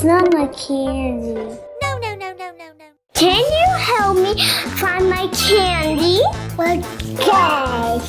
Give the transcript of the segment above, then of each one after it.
It's not my candy. No, no, no, no, no, no. Can you help me find my candy? Okay.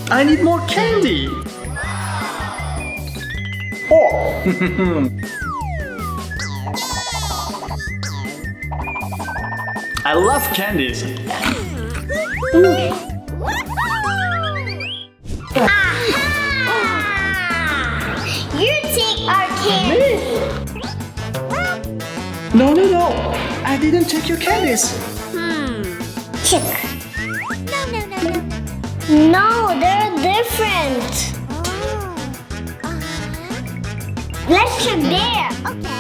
I need more candy. Oh. I love candies. Aha! You take our candy. No, no, no. I didn't take your candies. Check. No, no, no, no, no. No, they're different. Let's check there. Okay.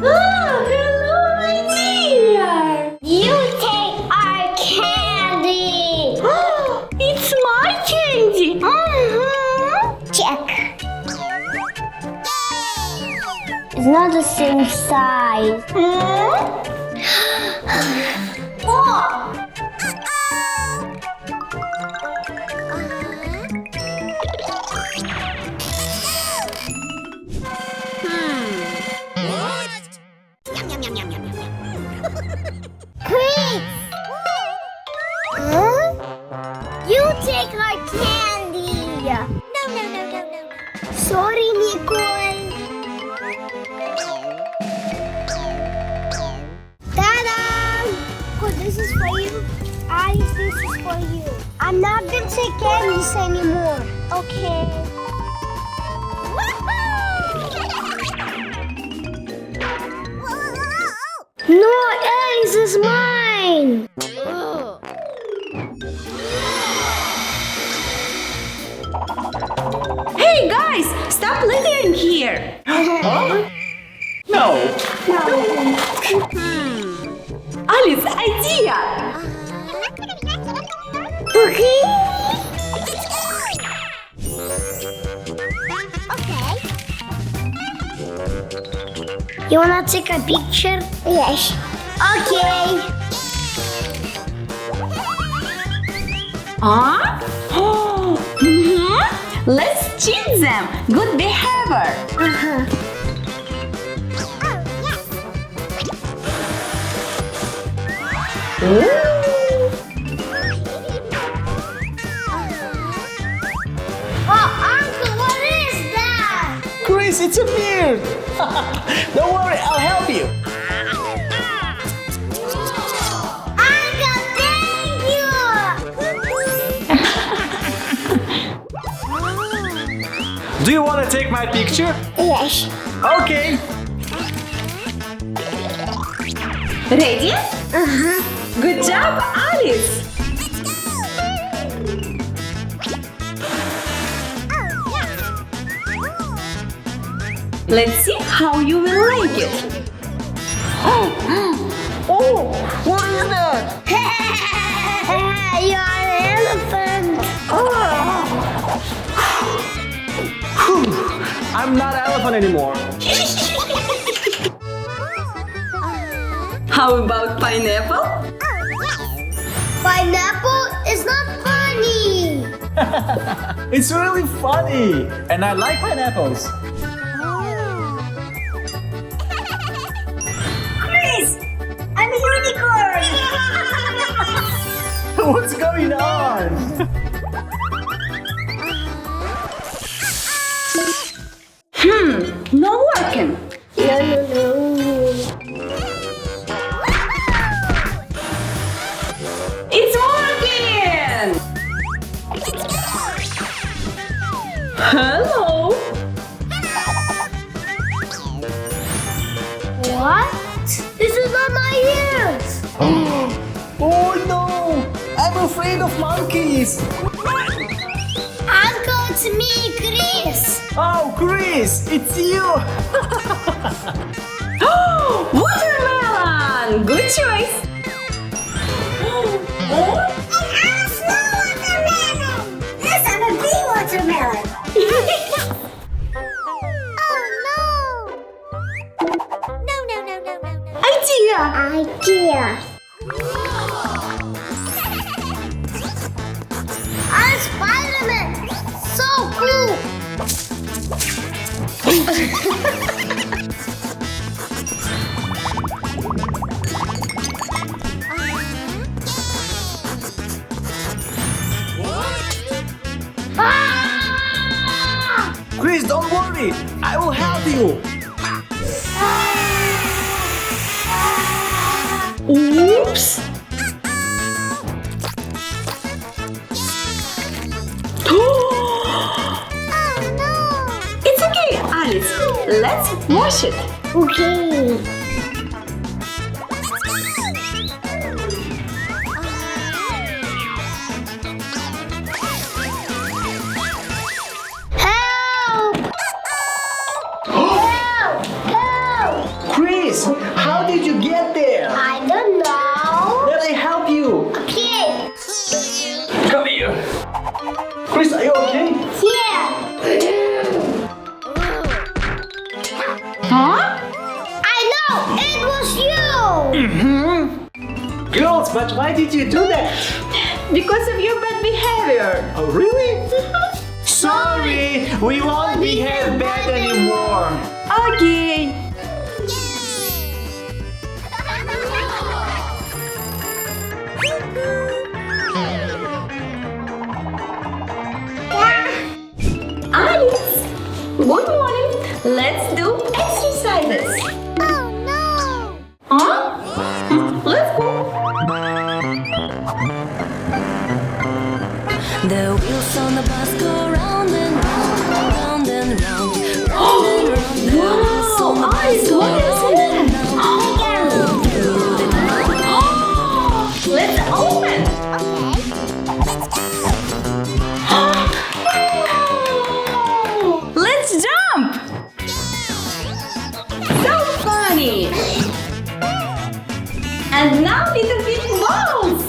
Hello, my dear. You take our candy. It's my candy. Check. It's not the same size. Oh! Yum, yum, yum, yum, yum, yum. Chris! Huh? You take our candy. No, no, no, no, no, no. Sorry, Nicole. Ta-da! Oh, this is for you. Alice, this is for you. I'm not gonna take candies anymore. Okay. No, Alice is mine. Hey guys, stop littering here. Huh? No. Alice, idea. Okay. Okay. You wanna take a picture? Yes. Okay. Huh? Let's cheat them. Good behavior. Oh, Uncle, what is that? Chris, it's a beard. Don't worry, I'll help you. Uncle, thank you. Do you want to take my picture? Yes. Okay. Ready? Good job, Alice. Let's see how you will like it. Oh, what is that? You're an elephant. I'm not an elephant anymore. How about pineapple? Pineapple is not funny. It's really funny. And I like pineapples. Chris, I'm a unicorn. What's going on? No working. No. It's working. Hello. What? This is not my ears. Oh no! I'm afraid of monkeys. Uncle, it's me, Chris. Oh, Chris, it's you. Watermelon! Good choice! Yes, I'm a big watermelon. Oh no! No, no, no, no, no, no. Idea! Idea. I'm Spider-Man. So cool. Ah! Chris, don't worry. I will help you. Oops! It's okay, Alice. Let's wash it. Okay. Help! Help! Help! Chris, how did you get there? I don't know. Let me help you. Okay. Come here. Chris, are you okay? Yeah. Huh? I know. It was you. Girls, but why did you do that? Because of your bad behavior. Oh, really? Sorry, we won't behave bad anymore. Okay. Alice, good morning. Let's do exercises. Oh no! Huh? Let's go. The wheels on the bus go round and round, round and round, round and round. The wheels on the Wow, bus Alice, go what is round that? and round, round through the town. Let's open. Let's jump. So funny. And now little big balls.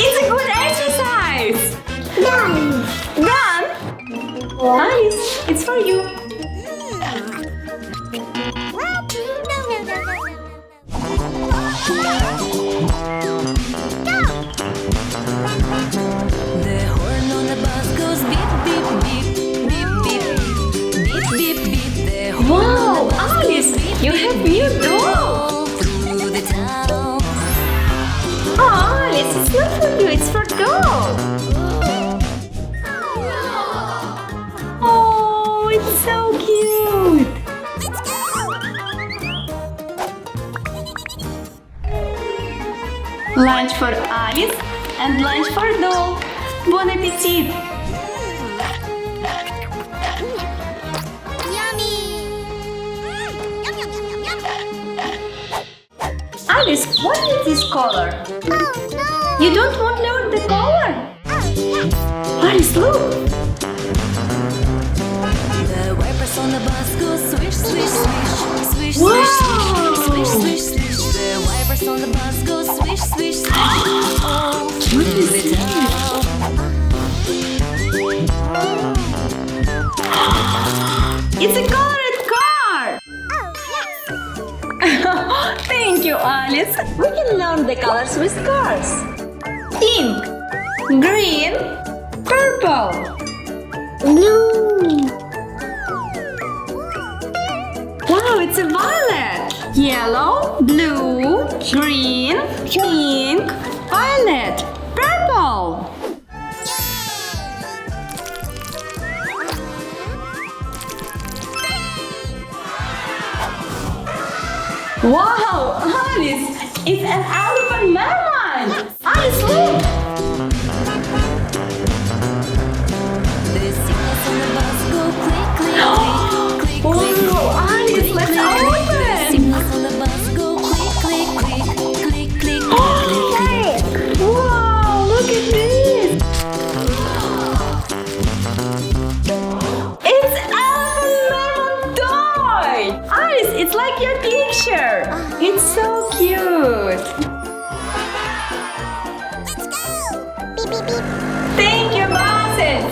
It's a good exercise. Done. Done. Alice, it's for you. No, no, no, no, no, The horn on the bus goes beep, beep, beep, beep, beep, beep, beep, beep. The horn on Wow, the bus goes Alice, beep, you have new doll. all through the town. Oh, Alice, it's not for you, it's for doll. Oh, it's so cute. Lunch for Alice and lunch for doll. Bon appetit. Yummy! Yum, yum, yum, yum, yum. Alice, what is this color? Oh no! You don't want to learn the color? Oh yes! Alice, look. The wipers on the bus go swish, swish, swish, swish, Wow. swish, swish, swish, swish. The wipers on the bus go swish, swish, swish, all through the town. It's a colored car. Oh yes! Thank you, Alice. We can learn the colors with cars. Pink, green, purple. Blue. Wow, it's a violet. Yellow, blue, green, pink, violet, purple. Wow, Alice, it's an elephant mermaid. Alice, look. The signals on the bus go click, click, click, click, click. Wow, Alice, let's open Alice, it's like your picture. It's so cute.